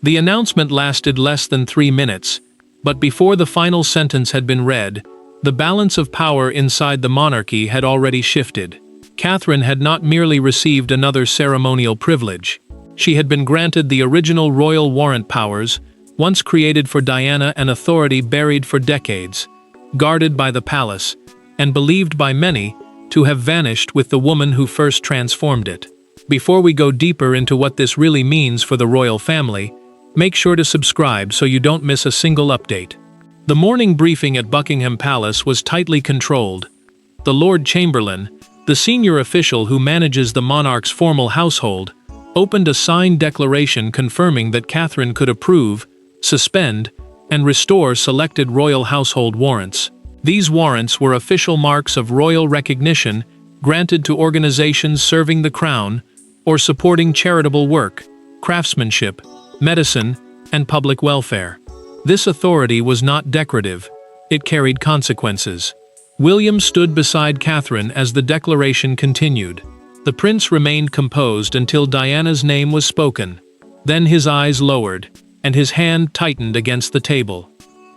The announcement lasted less than 3 minutes, but before the final sentence had been read, the balance of power inside the monarchy had already shifted. Catherine had not merely received another ceremonial privilege. She had been granted the original royal warrant powers, once created for Diana, an authority buried for decades, guarded by the palace, and believed by many to have vanished with the woman who first transformed it. Before we go deeper into what this really means for the royal family, make sure to subscribe so you don't miss a single update. The morning briefing at Buckingham Palace was tightly controlled. The Lord Chamberlain, the senior official who manages the monarch's formal household, opened a signed declaration confirming that Catherine could approve, suspend, and restore selected royal household warrants. These warrants were official marks of royal recognition granted to organizations serving the crown or supporting charitable work, craftsmanship, medicine, and public welfare. This authority was not decorative, it carried consequences. William stood beside Catherine as the declaration continued. The prince remained composed until Diana's name was spoken. Then his eyes lowered, and his hand tightened against the table.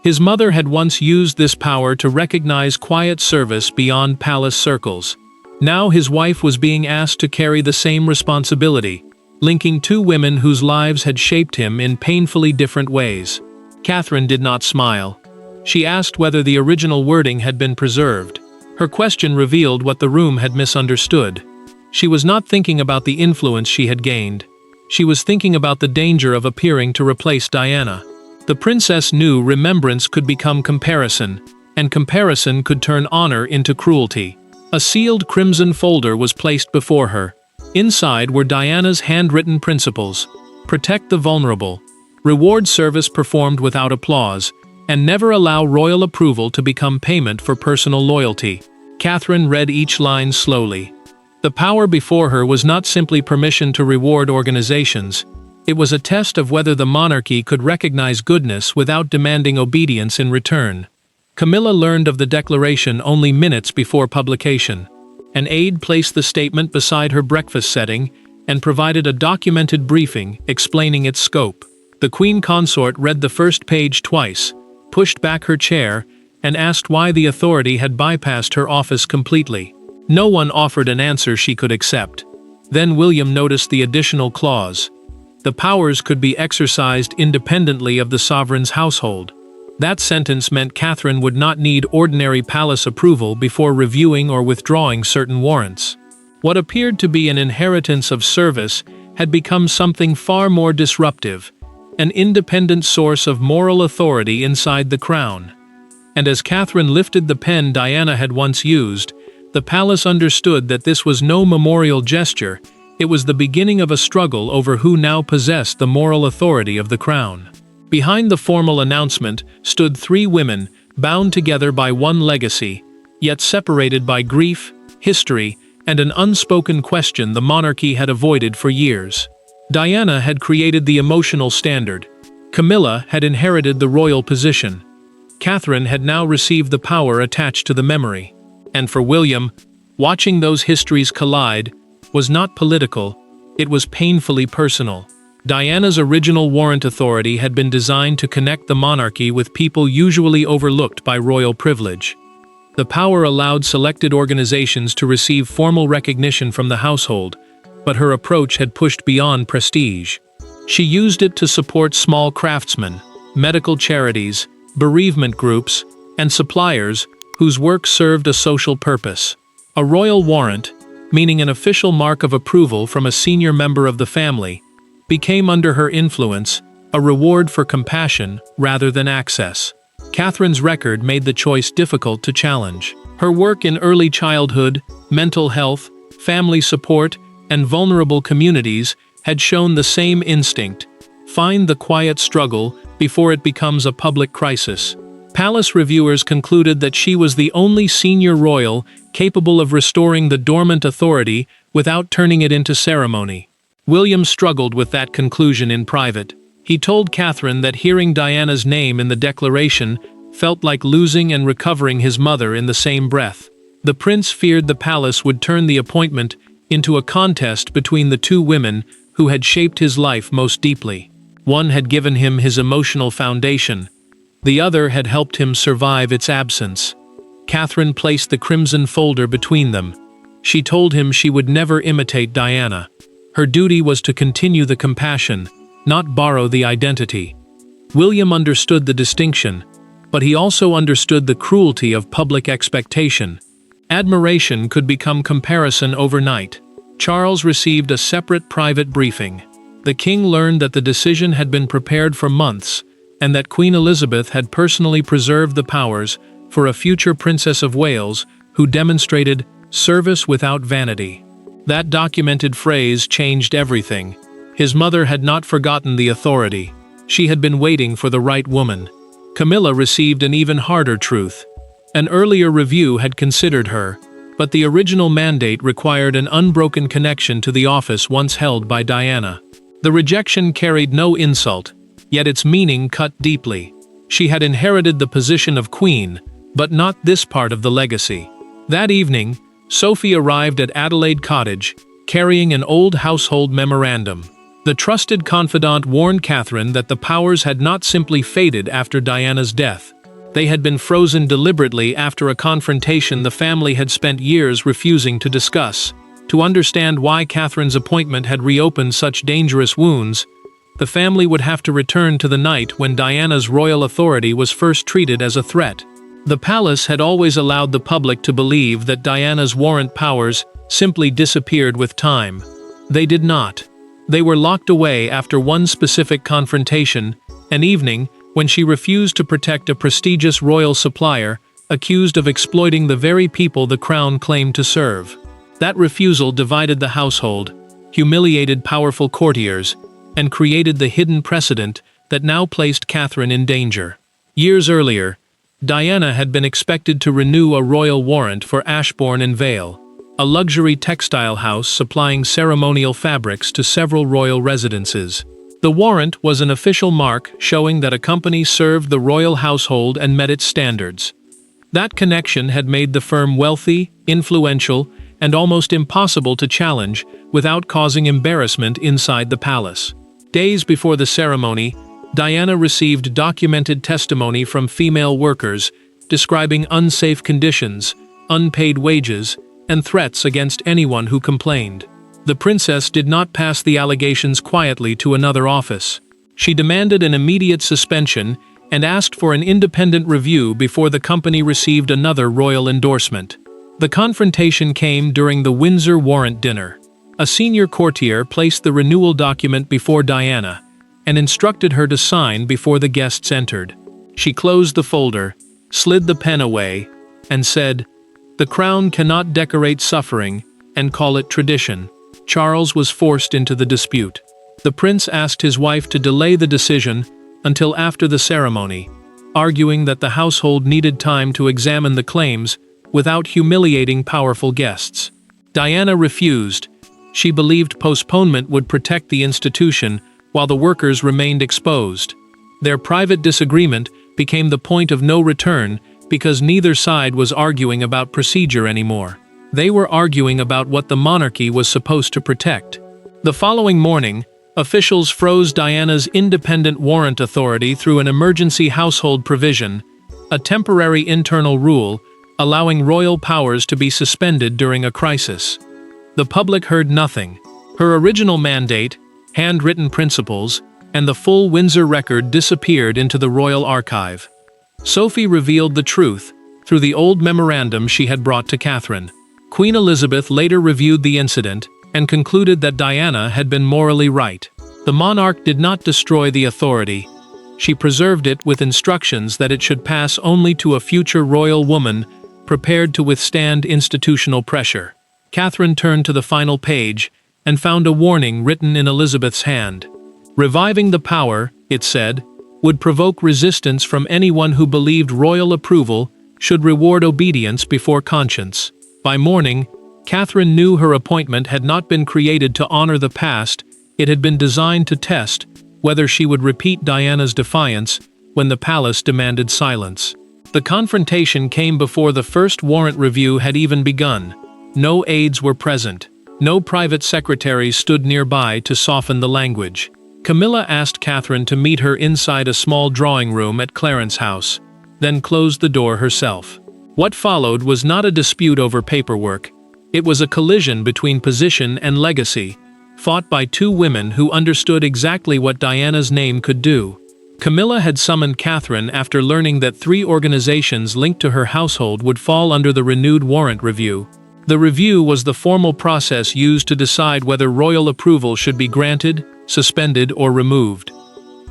His mother had once used this power to recognize quiet service beyond palace circles. Now his wife was being asked to carry the same responsibility, linking two women whose lives had shaped him in painfully different ways. Catherine did not smile. She asked whether the original wording had been preserved. Her question revealed what the room had misunderstood. She was not thinking about the influence she had gained. She was thinking about the danger of appearing to replace Diana. The princess knew remembrance could become comparison, and comparison could turn honor into cruelty. A sealed crimson folder was placed before her. Inside were Diana's handwritten principles: protect the vulnerable, reward service performed without applause, and never allow royal approval to become payment for personal loyalty. Catherine read each line slowly. The power before her was not simply permission to reward organizations. It was a test of whether the monarchy could recognize goodness without demanding obedience in return. Camilla learned of the declaration only minutes before publication. An aide placed the statement beside her breakfast setting and provided a documented briefing explaining its scope. The queen consort read the first page twice, pushed back her chair, and asked why the authority had bypassed her office completely. No one offered an answer she could accept. Then William noticed the additional clause. The powers could be exercised independently of the sovereign's household. That sentence meant Catherine would not need ordinary palace approval before reviewing or withdrawing certain warrants. What appeared to be an inheritance of service had become something far more disruptive, an independent source of moral authority inside the crown. And as Catherine lifted the pen Diana had once used, the palace understood that this was no memorial gesture, it was the beginning of a struggle over who now possessed the moral authority of the crown. Behind the formal announcement stood three women, bound together by one legacy, yet separated by grief, history, and an unspoken question the monarchy had avoided for years. Diana had created the emotional standard. Camilla had inherited the royal position. Catherine had now received the power attached to the memory. And for William, watching those histories collide was not political, it was painfully personal. Diana's original warrant authority had been designed to connect the monarchy with people usually overlooked by royal privilege. The power allowed selected organizations to receive formal recognition from the household, but her approach had pushed beyond prestige. She used it to support small craftsmen, medical charities, bereavement groups, and suppliers whose work served a social purpose. A royal warrant, meaning an official mark of approval from a senior member of the family, became under her influence a reward for compassion rather than access. Catherine's record made the choice difficult to challenge. Her work in early childhood, mental health, family support, and vulnerable communities had shown the same instinct: find the quiet struggle before it becomes a public crisis. Palace reviewers concluded that she was the only senior royal capable of restoring the dormant authority without turning it into ceremony. William struggled with that conclusion in private. He told Catherine that hearing Diana's name in the declaration felt like losing and recovering his mother in the same breath. The prince feared the palace would turn the appointment into a contest between the two women who had shaped his life most deeply. One had given him his emotional foundation. The other had helped him survive its absence. Catherine placed the crimson folder between them. She told him she would never imitate Diana. Her duty was to continue the compassion, not borrow the identity. William understood the distinction, but he also understood the cruelty of public expectation. Admiration could become comparison overnight. Charles received a separate private briefing. The king learned that the decision had been prepared for months, and that Queen Elizabeth had personally preserved the powers for a future Princess of Wales who demonstrated service without vanity. That documented phrase changed everything. His mother had not forgotten the authority. She had been waiting for the right woman. Camilla received an even harder truth. An earlier review had considered her, but the original mandate required an unbroken connection to the office once held by Diana. The rejection carried no insult, yet its meaning cut deeply. She had inherited the position of queen, but not this part of the legacy. That evening, Sophie arrived at Adelaide Cottage, carrying an old household memorandum. The trusted confidant warned Catherine that the powers had not simply faded after Diana's death. They had been frozen deliberately after a confrontation the family had spent years refusing to discuss. To understand why Catherine's appointment had reopened such dangerous wounds, the family would have to return to the night when Diana's royal authority was first treated as a threat. The palace had always allowed the public to believe that Diana's warrant powers simply disappeared with time. They did not. They were locked away after one specific confrontation, an evening when she refused to protect a prestigious royal supplier, accused of exploiting the very people the crown claimed to serve. That refusal divided the household, humiliated powerful courtiers, and created the hidden precedent that now placed Catherine in danger. Years earlier, Diana had been expected to renew a royal warrant for Ashbourne and Vale, a luxury textile house supplying ceremonial fabrics to several royal residences. The warrant was an official mark showing that a company served the royal household and met its standards. That connection had made the firm wealthy, influential, and almost impossible to challenge without causing embarrassment inside the palace. Days before the ceremony, Diana received documented testimony from female workers describing unsafe conditions, unpaid wages, and threats against anyone who complained. The princess did not pass the allegations quietly to another office. She demanded an immediate suspension and asked for an independent review before the company received another royal endorsement. The confrontation came during the Windsor Warrant dinner. A senior courtier placed the renewal document before Diana and instructed her to sign before the guests entered. She closed the folder, slid the pen away, and said, "The crown cannot decorate suffering and call it tradition." Charles was forced into the dispute. The prince asked his wife to delay the decision until after the ceremony, arguing that the household needed time to examine the claims without humiliating powerful guests. Diana refused. She believed postponement would protect the institution while the workers remained exposed. Their private disagreement became the point of no return because neither side was arguing about procedure anymore. They were arguing about what the monarchy was supposed to protect. The following morning, officials froze Diana's independent warrant authority through an emergency household provision, a temporary internal rule allowing royal powers to be suspended during a crisis. The public heard nothing. Her original mandate, handwritten principles, and the full Windsor record disappeared into the royal archive. Sophie revealed the truth through the old memorandum she had brought to Catherine. Queen Elizabeth later reviewed the incident and concluded that Diana had been morally right. The monarch did not destroy the authority. She preserved it with instructions that it should pass only to a future royal woman prepared to withstand institutional pressure. Catherine turned to the final page and found a warning written in Elizabeth's hand. Reviving the power, it said, would provoke resistance from anyone who believed royal approval should reward obedience before conscience. By morning, Catherine knew her appointment had not been created to honor the past, it had been designed to test whether she would repeat Diana's defiance when the palace demanded silence. The confrontation came before the first warrant review had even begun. No aides were present. No private secretaries stood nearby to soften the language. Camilla asked Catherine to meet her inside a small drawing room at Clarence's house, then closed the door herself. What followed was not a dispute over paperwork. It was a collision between position and legacy, fought by two women who understood exactly what Diana's name could do. Camilla had summoned Catherine after learning that 3 organizations linked to her household would fall under the renewed Warrant review. The review was the formal process used to decide whether royal approval should be granted, suspended, or removed.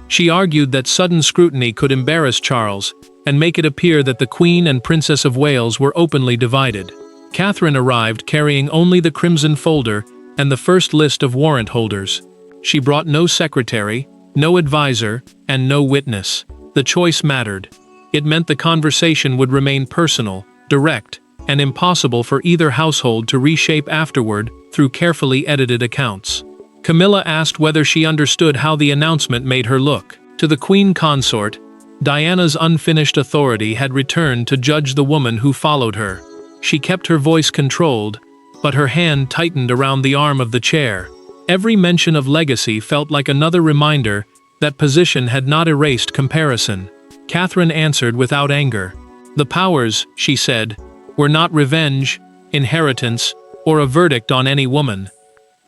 She argued that sudden scrutiny could embarrass Charles and make it appear that the Queen and Princess of Wales were openly divided. Catherine arrived carrying only the crimson folder and the first list of warrant holders. She brought no secretary, no advisor, and no witness. The choice mattered. It meant the conversation would remain personal, direct, and impossible for either household to reshape afterward through carefully edited accounts. Camilla asked whether she understood how the announcement made her look. To the Queen Consort, Diana's unfinished authority had returned to judge the woman who followed her. She kept her voice controlled, but her hand tightened around the arm of the chair. Every mention of legacy felt like another reminder that position had not erased comparison. Catherine answered without anger. The powers, she said, were not revenge, inheritance, or a verdict on any woman.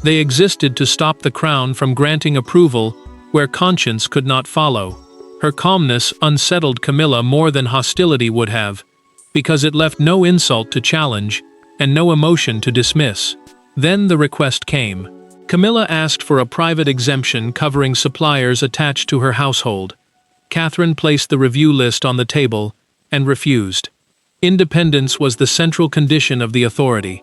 They existed to stop the crown from granting approval where conscience could not follow. Her calmness unsettled Camilla more than hostility would have, because it left no insult to challenge and no emotion to dismiss. Then the request came. Camilla asked for a private exemption covering suppliers attached to her household. Catherine placed the review list on the table and refused. Independence was the central condition of the authority.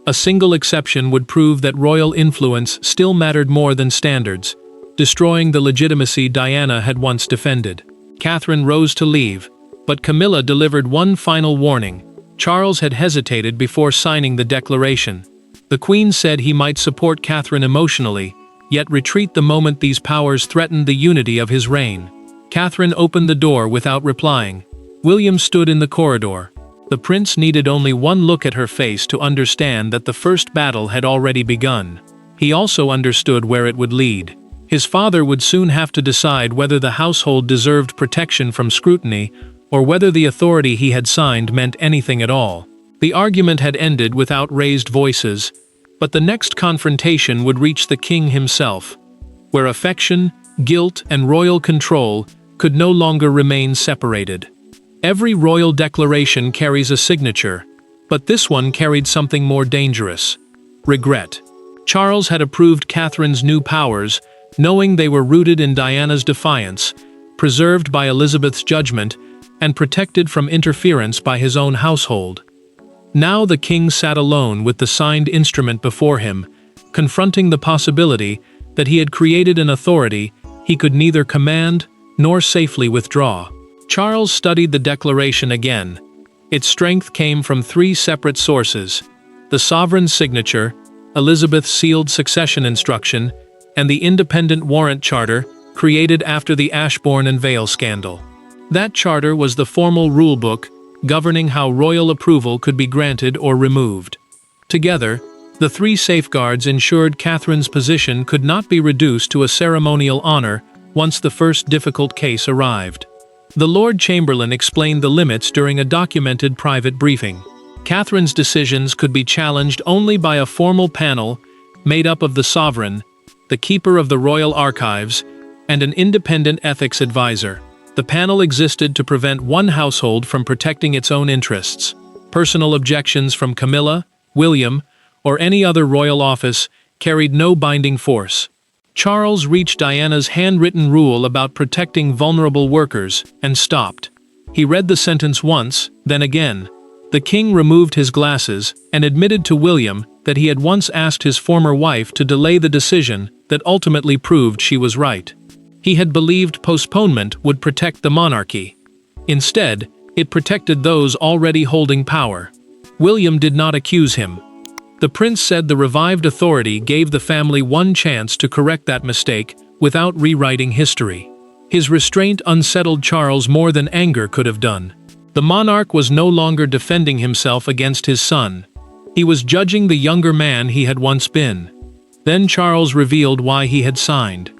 A single exception would prove that royal influence still mattered more than standards, destroying the legitimacy Diana had once defended. Catherine rose to leave, but Camilla delivered one final warning. Charles had hesitated before signing the declaration. The Queen said he might support Catherine emotionally, yet retreat the moment these powers threatened the unity of his reign. Catherine opened the door without replying. William stood in the corridor. The prince needed only one look at her face to understand that the first battle had already begun. He also understood where it would lead. His father would soon have to decide whether the household deserved protection from scrutiny or whether the authority he had signed meant anything at all. The argument had ended without raised voices, but the next confrontation would reach the king himself, where affection, guilt, and royal control could no longer remain separated. Every royal declaration carries a signature, but this one carried something more dangerous: regret. Charles had approved Catherine's new powers, knowing they were rooted in Diana's defiance, preserved by Elizabeth's judgment, and protected from interference by his own household. Now the king sat alone with the signed instrument before him, confronting the possibility that he had created an authority he could neither command nor safely withdraw. Charles studied the declaration again. Its strength came from 3 separate sources: the sovereign's signature, Elizabeth's sealed succession instruction, and the independent warrant charter created after the Ashbourne and Vale scandal. That charter was the formal rulebook governing how royal approval could be granted or removed. Together, the 3 safeguards ensured Catherine's position could not be reduced to a ceremonial honor once the first difficult case arrived. The Lord Chamberlain explained the limits during a documented private briefing. Catherine's decisions could be challenged only by a formal panel made up of the sovereign, the keeper of the royal archives, and an independent ethics advisor. The panel existed to prevent one household from protecting its own interests. Personal objections from Camilla, William, or any other royal office carried no binding force. Charles reached Diana's handwritten rule about protecting vulnerable workers and stopped. He read the sentence once, then again. The king removed his glasses and admitted to William that he had once asked his former wife to delay the decision that ultimately proved she was right. He had believed postponement would protect the monarchy. Instead, it protected those already holding power. William did not accuse him. The prince said the revived authority gave the family one chance to correct that mistake without rewriting history. His restraint unsettled Charles more than anger could have done. The monarch was no longer defending himself against his son. He was judging the younger man he had once been. Then Charles revealed why he had signed.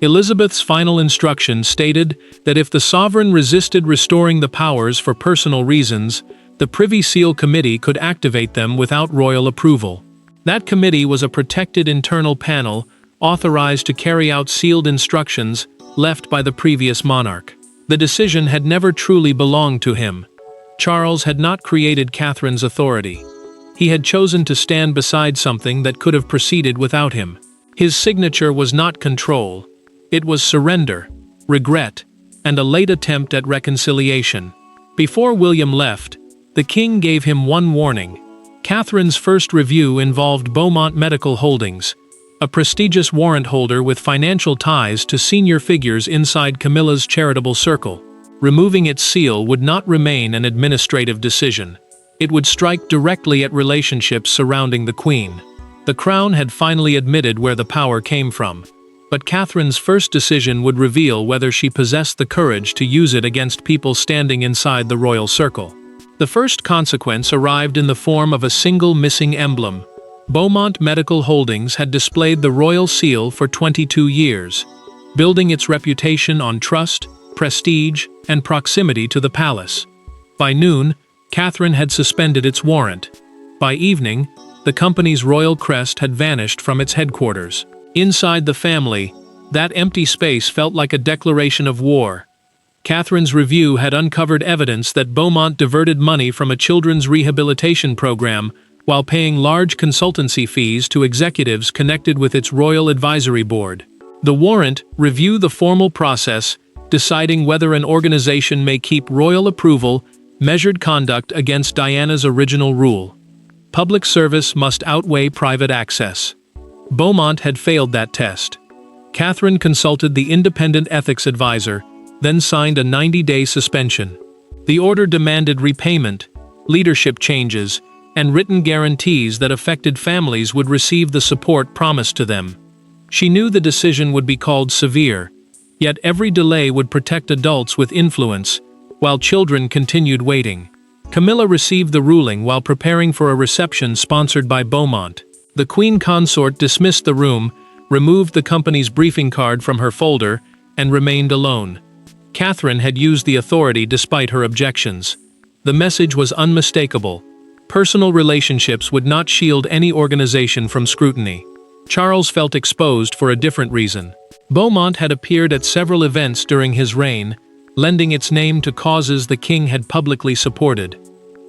Elizabeth's final instruction stated that if the sovereign resisted restoring the powers for personal reasons, the Privy Seal Committee could activate them without royal approval. That committee was a protected internal panel authorized to carry out sealed instructions left by the previous monarch. The decision had never truly belonged to him. Charles had not created Catherine's authority. He had chosen to stand beside something that could have proceeded without him. His signature was not control. It was surrender, regret, and a late attempt at reconciliation. Before William left, the king gave him one warning. Catherine's first review involved Beaumont Medical Holdings, a prestigious warrant holder with financial ties to senior figures inside Camilla's charitable circle. Removing its seal would not remain an administrative decision. It would strike directly at relationships surrounding the Queen. The Crown had finally admitted where the power came from, but Catherine's first decision would reveal whether she possessed the courage to use it against people standing inside the royal circle. The first consequence arrived in the form of a single missing emblem. Beaumont Medical Holdings had displayed the royal seal for 22 years, building its reputation on trust, prestige, and proximity to the palace. By noon, Catherine had suspended its warrant. By evening, the company's royal crest had vanished from its headquarters. Inside the family, that empty space felt like a declaration of war. Catherine's review had uncovered evidence that Beaumont diverted money from a children's rehabilitation program while paying large consultancy fees to executives connected with its royal advisory board. The warrant reviewed the formal process, deciding whether an organization may keep royal approval, measured conduct against Diana's original rule. Public service must outweigh private access. Beaumont had failed that test. Catherine consulted the independent ethics advisor, then signed a 90-day suspension. The order demanded repayment, leadership changes, and written guarantees that affected families would receive the support promised to them. She knew the decision would be called severe, yet every delay would protect adults with influence, while children continued waiting. Camilla received the ruling while preparing for a reception sponsored by Beaumont. The Queen Consort dismissed the room, removed the company's briefing card from her folder, and remained alone. Catherine had used the authority despite her objections. The message was unmistakable. Personal relationships would not shield any organization from scrutiny. Charles felt exposed for a different reason. Beaumont had appeared at several events during his reign, lending its name to causes the king had publicly supported.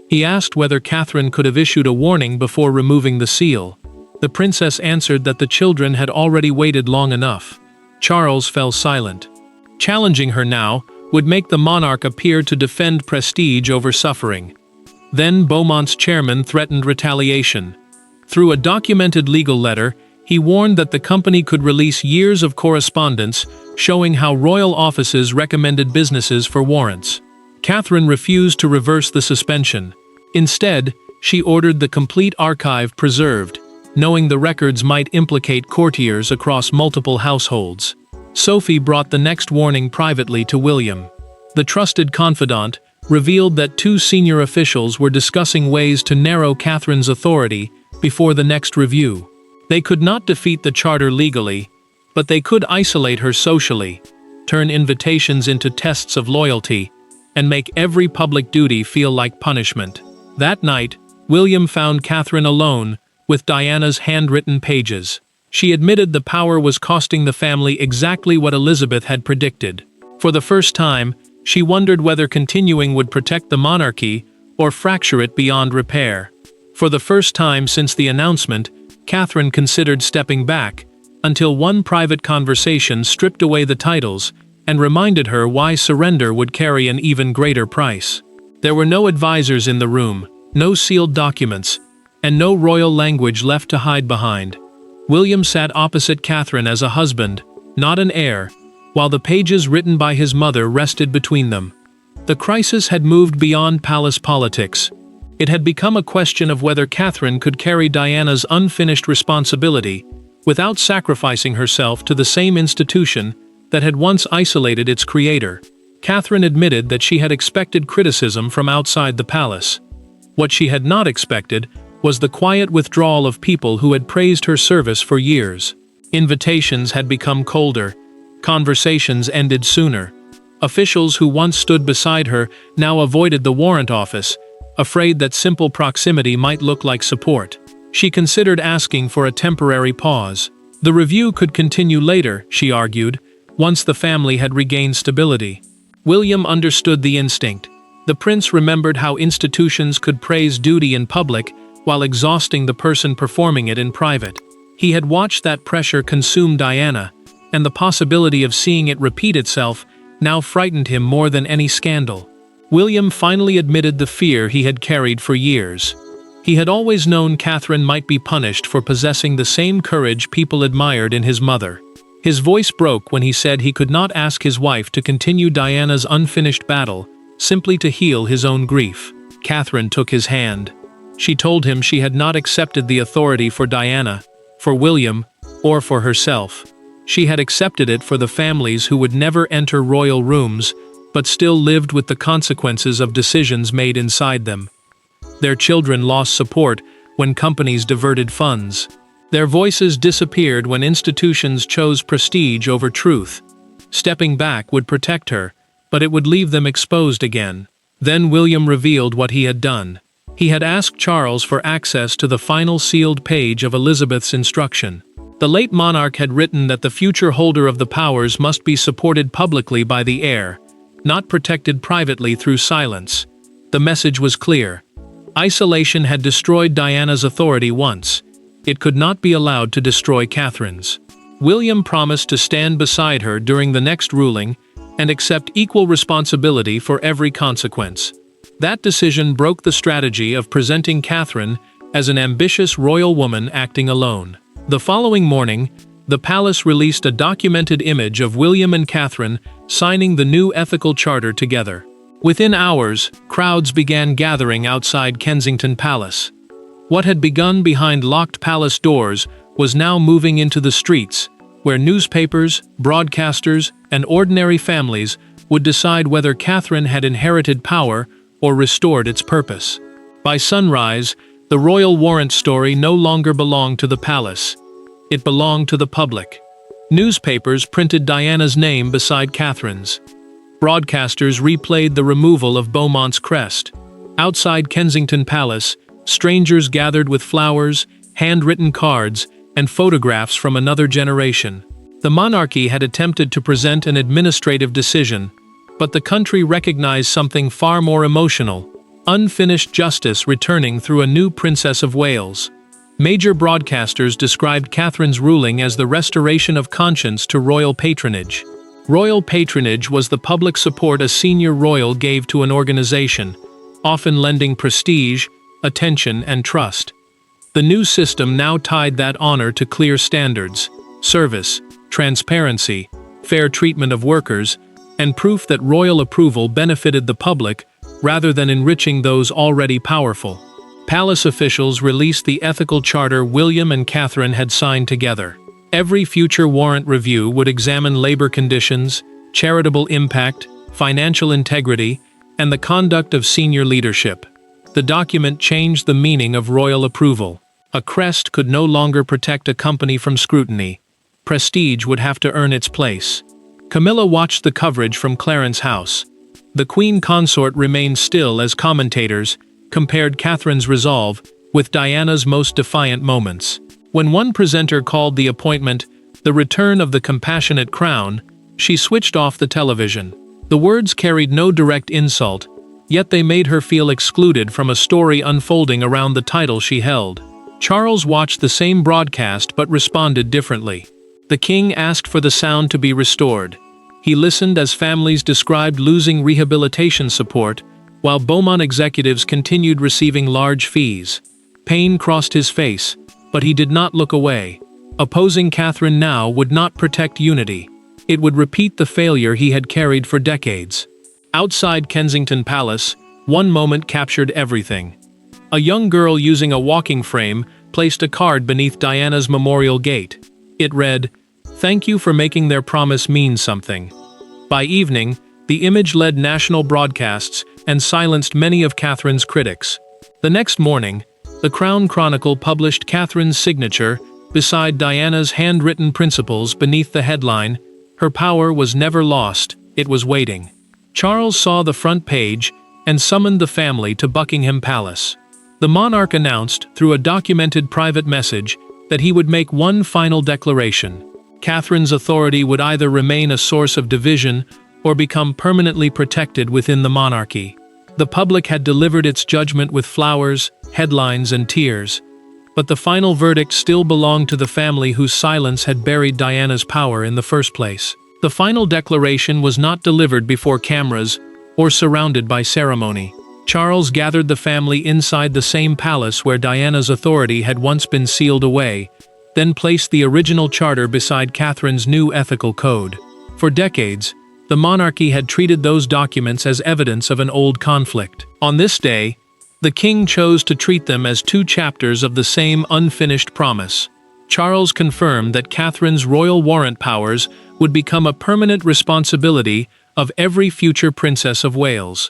He asked whether Catherine could have issued a warning before removing the seal. The princess answered that the children had already waited long enough. Charles fell silent. Challenging her now would make the monarch appear to defend prestige over suffering. Then Beaumont's chairman threatened retaliation. Through a documented legal letter, he warned that the company could release years of correspondence showing how royal offices recommended businesses for warrants. Catherine refused to reverse the suspension. Instead, she ordered the complete archive preserved, knowing the records might implicate courtiers across multiple households. Sophie brought the next warning privately to William. The trusted confidant revealed that two senior officials were discussing ways to narrow Catherine's authority before the next review. They could not defeat the charter legally, but they could isolate her socially, turn invitations into tests of loyalty, and make every public duty feel like punishment. That night, William found Catherine alone, with Diana's handwritten pages. She admitted the power was costing the family exactly what Elizabeth had predicted. For the first time, she wondered whether continuing would protect the monarchy or fracture it beyond repair. For the first time since the announcement, Catherine considered stepping back, until one private conversation stripped away the titles and reminded her why surrender would carry an even greater price. There were no advisors in the room, no sealed documents, and no royal language left to hide behind. William sat opposite Catherine as a husband, not an heir, while the pages written by his mother rested between them. The crisis had moved beyond palace politics. It had become a question of whether Catherine could carry Diana's unfinished responsibility without sacrificing herself to the same institution that had once isolated its creator. Catherine admitted that she had expected criticism from outside the palace. What she had not expected was the quiet withdrawal of people who had praised her service for years. Invitations had become colder, Conversations ended sooner. Officials who once stood beside her now avoided the Warrant office, afraid that simple proximity might look like support. She considered asking for a temporary pause. The review could continue later, she argued, once the family had regained stability. William understood the instinct. The prince remembered how institutions could praise duty in public while exhausting the person performing it in private. He had watched that pressure consume Diana, and the possibility of seeing it repeat itself now frightened him more than any scandal. William finally admitted the fear he had carried for years. He had always known Catherine might be punished for possessing the same courage people admired in his mother. His voice broke when he said he could not ask his wife to continue Diana's unfinished battle, simply to heal his own grief. Catherine took his hand. She told him she had not accepted the authority for Diana, for William, or for herself. She had accepted it for the families who would never enter royal rooms, but still lived with the consequences of decisions made inside them. Their children lost support when companies diverted funds. Their voices disappeared when institutions chose prestige over truth. Stepping back would protect her, but it would leave them exposed again. Then William revealed what he had done. He had asked Charles for access to the final sealed page of Elizabeth's instruction. The late monarch had written that the future holder of the powers must be supported publicly by the heir, not protected privately through silence. The message was clear. Isolation had destroyed Diana's authority once. It could not be allowed to destroy Catherine's. William promised to stand beside her during the next ruling and accept equal responsibility for every consequence. That decision broke the strategy of presenting Catherine as an ambitious royal woman acting alone. The following morning, the palace released a documented image of William and Catherine signing the new ethical charter together. Within hours, crowds began gathering outside Kensington Palace. What had begun behind locked palace doors was now moving into the streets, where newspapers, broadcasters, and ordinary families would decide whether Catherine had inherited power or restored its purpose. By sunrise, the royal warrant story no longer belonged to the palace. It belonged to the public. Newspapers printed Diana's name beside Catherine's. Broadcasters replayed the removal of Beaumont's crest. Outside Kensington Palace, strangers gathered with flowers, handwritten cards, and photographs from another generation. The monarchy had attempted to present an administrative decision, but the country recognized something far more emotional: unfinished justice returning through a new Princess of Wales. Major broadcasters described Catherine's ruling as the restoration of conscience to royal patronage. Royal patronage was the public support a senior royal gave to an organization, often lending prestige, attention, and trust. The new system now tied that honor to clear standards: service, transparency, fair treatment of workers, and proof that royal approval benefited the public rather than enriching those already powerful. Palace officials released the ethical charter William and Catherine had signed together. Every future warrant review would examine labor conditions, charitable impact, financial integrity, and the conduct of senior leadership. The document changed the meaning of royal approval. A crest could no longer protect a company from scrutiny. Prestige would have to earn its place. Camilla watched the coverage from Clarence House. The Queen Consort remained still as commentators compared Catherine's resolve with Diana's most defiant moments. When one presenter called the appointment "the return of the compassionate crown," she switched off the television. The words carried no direct insult, yet they made her feel excluded from a story unfolding around the title she held. Charles watched the same broadcast but responded differently. The king asked for the sound to be restored. He listened as families described losing rehabilitation support, while Beaumont executives continued receiving large fees. Pain crossed his face, but he did not look away. Opposing Catherine now would not protect unity. It would repeat the failure he had carried for decades. Outside Kensington Palace, one moment captured everything. A young girl using a walking frame placed a card beneath Diana's memorial gate. It read, "Thank you for making their promise mean something." By evening, the image led national broadcasts and silenced many of Catherine's critics. The next morning, the Crown Chronicle published Catherine's signature beside Diana's handwritten principles beneath the headline, Her power was never lost, it was waiting. Charles saw the front page and summoned the family to Buckingham Palace. The monarch announced, through a documented private message, that he would make one final declaration. Catherine's authority would either remain a source of division or become permanently protected within the monarchy. The public had delivered its judgment with flowers, headlines, and tears, but the final verdict still belonged to the family whose silence had buried Diana's power in the first place. The final declaration was not delivered before cameras or surrounded by ceremony. Charles gathered the family inside the same palace where Diana's authority had once been sealed away, then placed the original charter beside Catherine's new ethical code. For decades, the monarchy had treated those documents as evidence of an old conflict. On this day, the king chose to treat them as two chapters of the same unfinished promise. Charles confirmed that Catherine's royal warrant powers would become a permanent responsibility of every future Princess of Wales.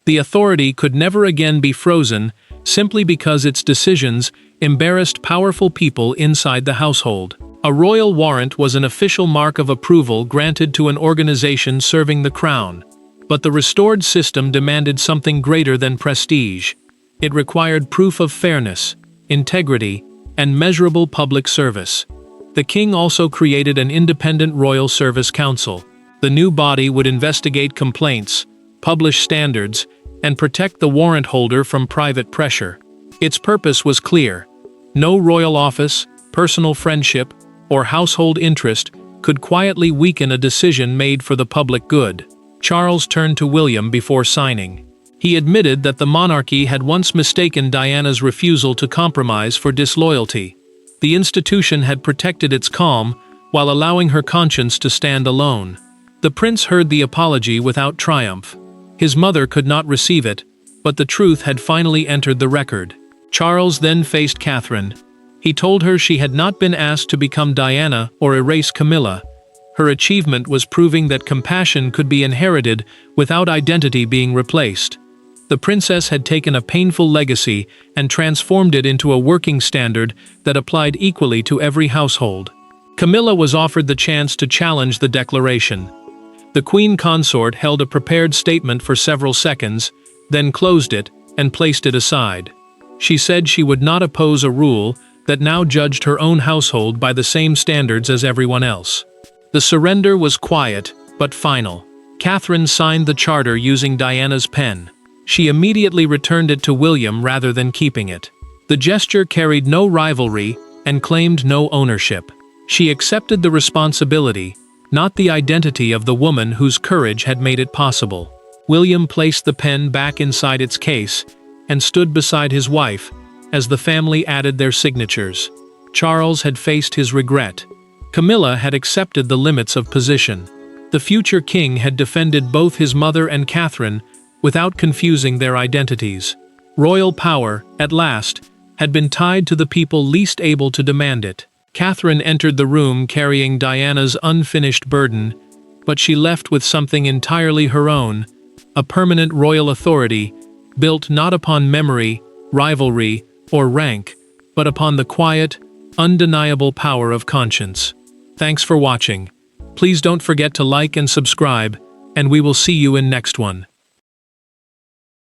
The authority could never again be frozen simply because its decisions embarrassed powerful people inside the household. A royal warrant was an official mark of approval granted to an organization serving the crown, but the restored system demanded something greater than prestige. It required proof of fairness, integrity, and measurable public service. The king also created an independent royal service council. The new body would investigate complaints, publish standards, and protect the warrant holder from private pressure. Its purpose was clear. No royal office, personal friendship, or household interest could quietly weaken a decision made for the public good. Charles turned to William before signing. He admitted that the monarchy had once mistaken Diana's refusal to compromise for disloyalty. The institution had protected its calm while allowing her conscience to stand alone. The prince heard the apology without triumph. His mother could not receive it, but the truth had finally entered the record. Charles then faced Catherine. He told her she had not been asked to become Diana or erase Camilla. Her achievement was proving that compassion could be inherited without identity being replaced. The princess had taken a painful legacy and transformed it into a working standard that applied equally to every household. Camilla was offered the chance to challenge the declaration. The queen consort held a prepared statement for several seconds, then closed it and placed it aside. She said she would not oppose a rule that now judged her own household by the same standards as everyone else. The surrender was quiet, but final. Catherine signed the charter using Diana's pen. She immediately returned it to William rather than keeping it. The gesture carried no rivalry and claimed no ownership. She accepted the responsibility, not the identity of the woman whose courage had made it possible. William placed the pen back inside its case and stood beside his wife as the family added their signatures. Charles had faced his regret. Camilla had accepted the limits of position. The future king had defended both his mother and Catherine without confusing their identities. Royal power, at last, had been tied to the people least able to demand it. Catherine entered the room carrying Diana's unfinished burden, but she left with something entirely her own, a permanent royal authority, built not upon memory, rivalry, or rank, but upon the quiet, undeniable power of conscience. Thanks for watching. Please don't forget to like and subscribe, and we will see you in next one.